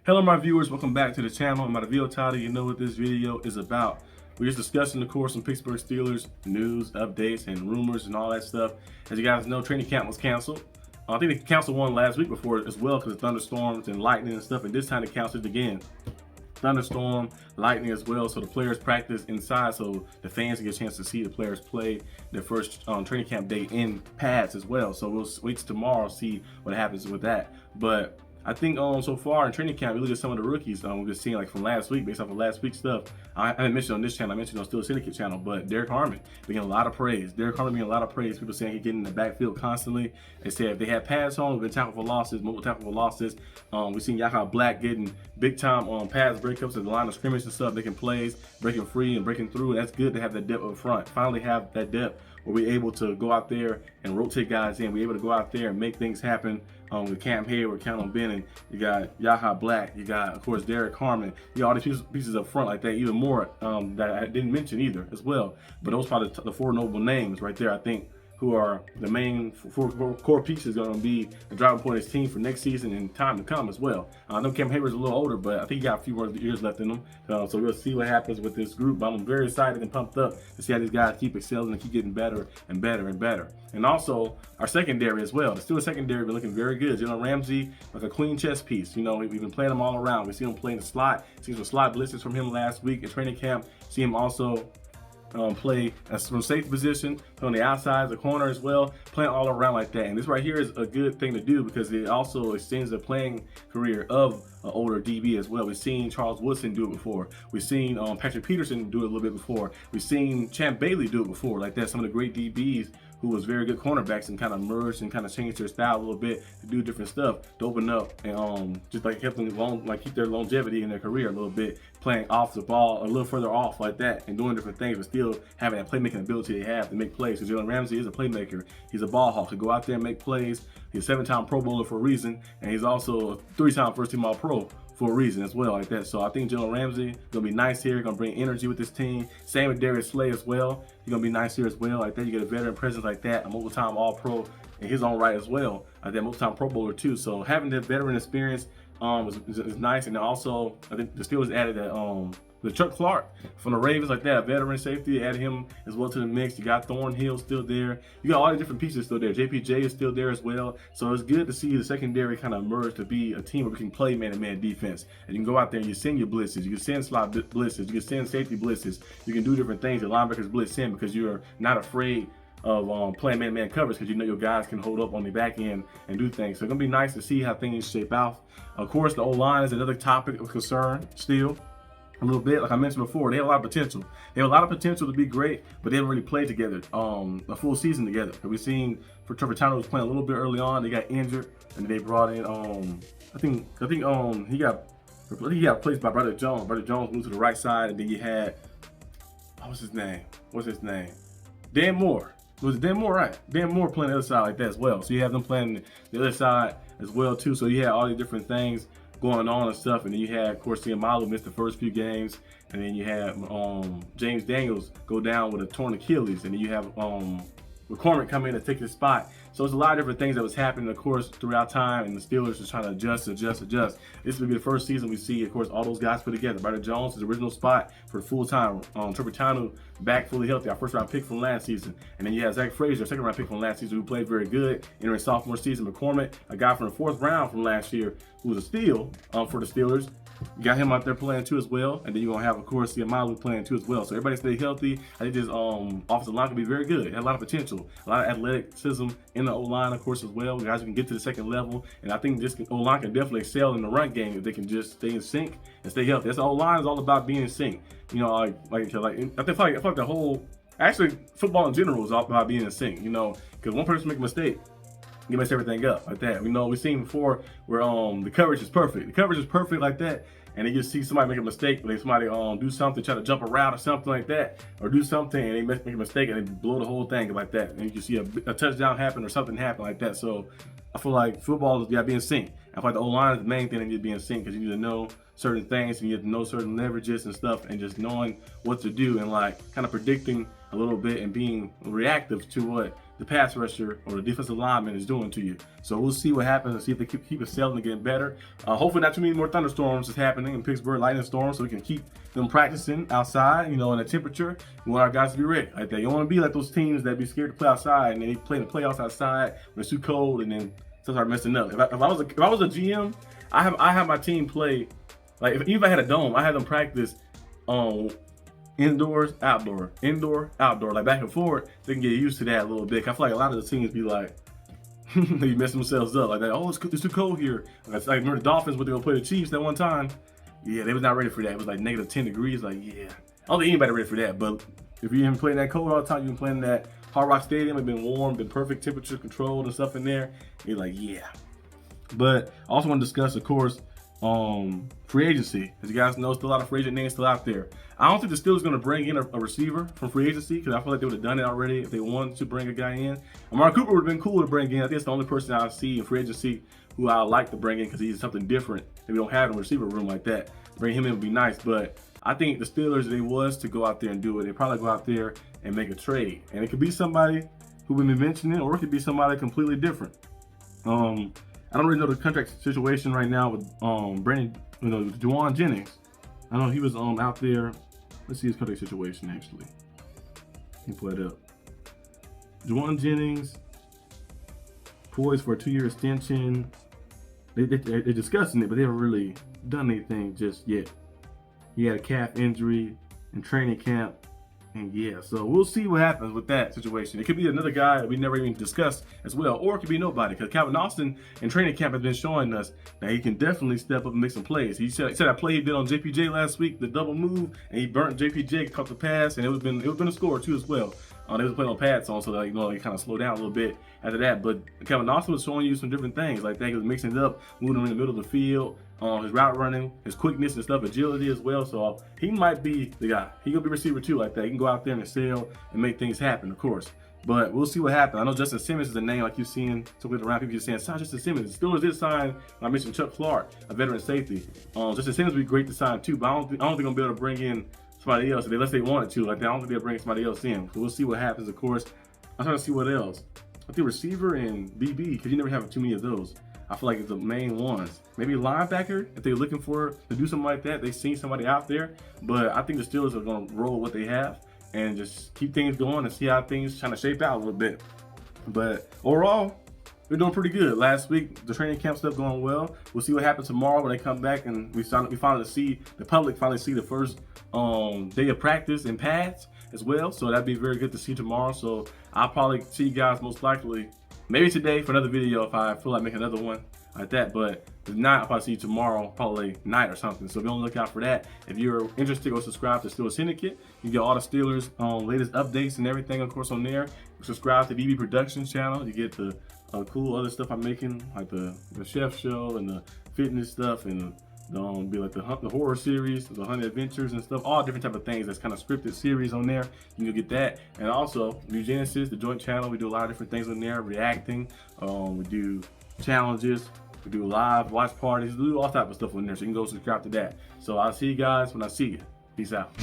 Hello my viewers, welcome back to the channel. I'm about to video title, you know what this video is about. We're just discussing, of course, some Pittsburgh Steelers news, updates, and rumors and all that stuff. As you guys know, training camp was canceled. I think they canceled one last week before as well because of thunderstorms and lightning and stuff, and this time they canceled it again. Thunderstorm, lightning as well, so the players practice inside so the fans can get a chance to see the players play their first training camp day in pads as well. So we'll wait till tomorrow see what happens with that. But I think so far in training camp, we look at some of the rookies we've been seeing like from last week, based off of last week's stuff. I didn't mention on this channel, I mentioned on Steelers Syndicate channel, but Derek Harmon being a lot of praise. Derek Harmon being a lot of praise. People saying he's getting in the backfield constantly. They said if they had pads on, we've been tackle for losses, multiple tackle for losses. We've seen Yaka Black getting big time pads breakups at the line of scrimmage and stuff, making plays, breaking free and breaking through. And that's good to have that depth up front. Finally have that depth where we're able to go out there and rotate guys in. We're able to go out there and make things happen with Cam Hayward, Count Benning. You got Yaha Black. You got, of course, Derek Harmon. You got all these pieces up front like that, even more that I didn't mention either as well. But those are the four noble names right there, I think, who are the main four core pieces going to be the driving point of his team for next season and time to come as well. I know Cam Hayward's a little older, but I think he got a few more years left in him. So we'll see what happens with this group. But I'm very excited and pumped up to see how these guys keep excelling and keep getting better and better and better. And also our secondary as well. The Steelers secondary been looking very good. Jalen Ramsey, like a clean chess piece. You know, we've been playing him all around. We see him playing the slot. See some slot blitzes from him last week in training camp. See him also play from safety position, on the outside, the corner as well, playing all around like that. And this right here is a good thing to do because it also extends the playing career of an older DB as well. We've seen Charles Woodson do it before. We've seen Patrick Peterson do it a little bit before. We've seen Champ Bailey do it before like that. Some of the great DBs who was very good cornerbacks and kind of merged and kind of changed their style a little bit to do different stuff to open up and just like help them keep their longevity in their career a little bit, playing off the ball a little further off like that and doing different things, but still having that playmaking ability they have to make plays. Because Jalen Ramsey is a playmaker. He's a ball hawk to go out there and make plays. He's a 7-time Pro Bowler for a reason, and he's also a 3-time first-team All-Pro for a reason as well like that. So I think Jalen Ramsey gonna be nice here, gonna bring energy with this team. Same with Darius Slay as well. He's gonna be nice here as well like that. You get a veteran presence like that, a multiple-time All-Pro in his own right as well. Like that, multiple-time Pro Bowler too. So having that veteran experience is nice. And then also I think the Steelers added the Chuck Clark from the Ravens like that, a veteran safety, added him as well to the mix. You got Thornhill still there. You got all the different pieces still there. JPJ is still there as well. So it's good to see the secondary kind of merge to be a team where we can play man-to-man defense. And you can go out there and you send your blitzes. You can send slot blitzes. You can send safety blitzes. You can do different things. The linebackers blitz in because you're not afraid of playing man-to-man coverage because you know your guys can hold up on the back end and do things. So it's going to be nice to see how things shape out. Of course, the O-line is another topic of concern still. A little bit, like I mentioned before, they have a lot of potential. They have a lot of potential to be great, but they haven't really played together a full season together. We've seen for Trevor Towner was playing a little bit early on. They got injured, and they brought in I think he got replaced by Brother Jones. Brother Jones moved to the right side, and then you had what's his name? Dan Moore. Was it Dan Moore, right? Dan Moore playing the other side like that as well. So you have them playing the other side as well too. So you had all these different things going on and stuff, and then you had, of course, Malu missed the first few games, and then you had James Daniels go down with a torn Achilles, and then you have McCormick come in and take his spot. So there's a lot of different things that was happening, of course, throughout time, and the Steelers are trying to adjust. This will be the first season we see, of course, all those guys put together. Brandon Jones, his original spot for full-time. Trevor Towner back fully healthy, our first-round pick from last season. And then you have Zach Frazier, second-round pick from last season, who played very good entering sophomore season. McCormick, a guy from the 4th round from last year, who was a steal for the Steelers. You got him out there playing too as well, and then you're gonna have, of course, Malu playing too as well. So everybody stay healthy. I think this offensive line can be very good. It had a lot of potential, a lot of athleticism in the O-line, of course, as well. Guys who can get to the second level, and I think this O-line can definitely excel in the run game if they can just stay in sync and stay healthy. That's O-line is all about being in sync. You know, I feel like the whole football in general is all about being in sync. You know, because one person make a mistake, you mess everything up like that. We've seen before where the coverage is perfect. The coverage is perfect like that, and then you see somebody make a mistake, like somebody do something, try to jump around or something like that, or do something, and they make a mistake and they blow the whole thing like that. And you can see a touchdown happen or something happen like that. So I feel like football is got to be in sync. I feel like the O-line is the main thing that needs to be in sync because you need to know certain things and you have to know certain leverages and stuff, and just knowing what to do and like kind of predicting a little bit and being reactive to what the pass rusher or the defensive lineman is doing to you. So we'll see what happens and see if they keep excelling and getting better. Hopefully not too many more thunderstorms is happening in Pittsburgh, lightning storms, so we can keep them practicing outside, you know, in the temperature. We want our guys to be ready like that. You don't want to be like those teams that be scared to play outside and they play in the playoffs outside when it's too cold and then start messing up. If I was a GM, I have my team play, like even if I had a dome, I had them practice indoors, outdoor, indoor, outdoor, like back and forth. They can get used to that a little bit. I feel like a lot of the teams be like, they mess themselves up like that. Oh, it's too cold here. Like remember the Dolphins when they gonna play the Chiefs that one time? Yeah, they was not ready for that. It was like negative 10 degrees. Like, yeah, I don't think anybody ready for that. But if you haven't played that cold all the time, you've been playing that Hard Rock Stadium. It's been warm, been perfect temperature controlled and stuff in there. You're like, yeah. But I also want to discuss, of course, free agency. As you guys know, still a lot of free agent names still out there. I don't think the Steelers going to bring in a receiver from free agency because I feel like they would have done it already if they wanted to bring a guy in. Amari Cooper would have been cool to bring in. I think it's the only person I see in free agency who I like to bring in because he's something different that we don't have in a receiver room like that. Bring him in would be nice, but I think the Steelers, if they was to go out there and do it, they probably go out there and make a trade. And it could be somebody who we've been mentioning, or it could be somebody completely different. I don't really know the contract situation right now with Juwan Jennings. I know he was out there. Let's see his contract situation actually. Let me pull it up. Juwan Jennings poised for a 2-year extension. They're discussing it, but they haven't really done anything just yet. He had a calf injury in training camp. And yeah, so we'll see what happens with that situation. It could be another guy that we never even discussed as well, or it could be nobody. Because Calvin Austin in training camp has been showing us that he can definitely step up and make some plays. He said that play he did on JPJ last week, the double move, and he burnt JPJ, caught the pass, and it was been a score too as well. They was playing on pads on, so that they kind of slowed down a little bit after that. But Calvin Austin was showing you some different things like that. He was mixing it up, moving him in the middle of the field, his route running, his quickness and stuff, agility as well. So he might be the guy. He gonna be a receiver too like that. He can go out there and excel and make things happen, of course. But we'll see what happens. I know Justin Simmons is a name like you've seen circulating around. People just saying, sign Justin Simmons. The Steelers did sign, I mentioned Chuck Clark, a veteran safety. Justin Simmons would be great to sign too, but I don't think I'm gonna be able to bring in somebody else unless they wanted to. Like I don't think they'll bring somebody else in. So we'll see what happens, of course. I'm trying to see what else. I think receiver and BB, because you never have too many of those. I feel like it's the main ones. Maybe linebacker, if they're looking for to do something like that, they've seen somebody out there. But I think the Steelers are going to roll what they have and just keep things going and see how things trying to shape out a little bit. But overall, we're doing pretty good. Last week, the training camp stuff going well. We'll see what happens tomorrow when they come back and we finally see the public finally see the first day of practice in pads as well. So that'd be very good to see tomorrow. So I'll probably see you guys most likely maybe today for another video if I feel like making another one like that. But if not, I'll probably see you tomorrow, probably night or something. So be on the lookout for that. If you're interested, go subscribe to Steelers Syndicate. You get all the Steelers latest updates and everything, of course, on there. Subscribe to BB Productions channel. You get the cool other stuff I'm making, like the chef show and the fitness stuff and be like the horror series, the 100 Adventures and stuff, all different type of things. That's kind of scripted series on there. You can get that. And also New Genesis, the joint channel, we do a lot of different things on there, reacting. We do challenges, we do live watch parties, we do all type of stuff on there. So you can go subscribe to that. So I'll see you guys when I see you. Peace out.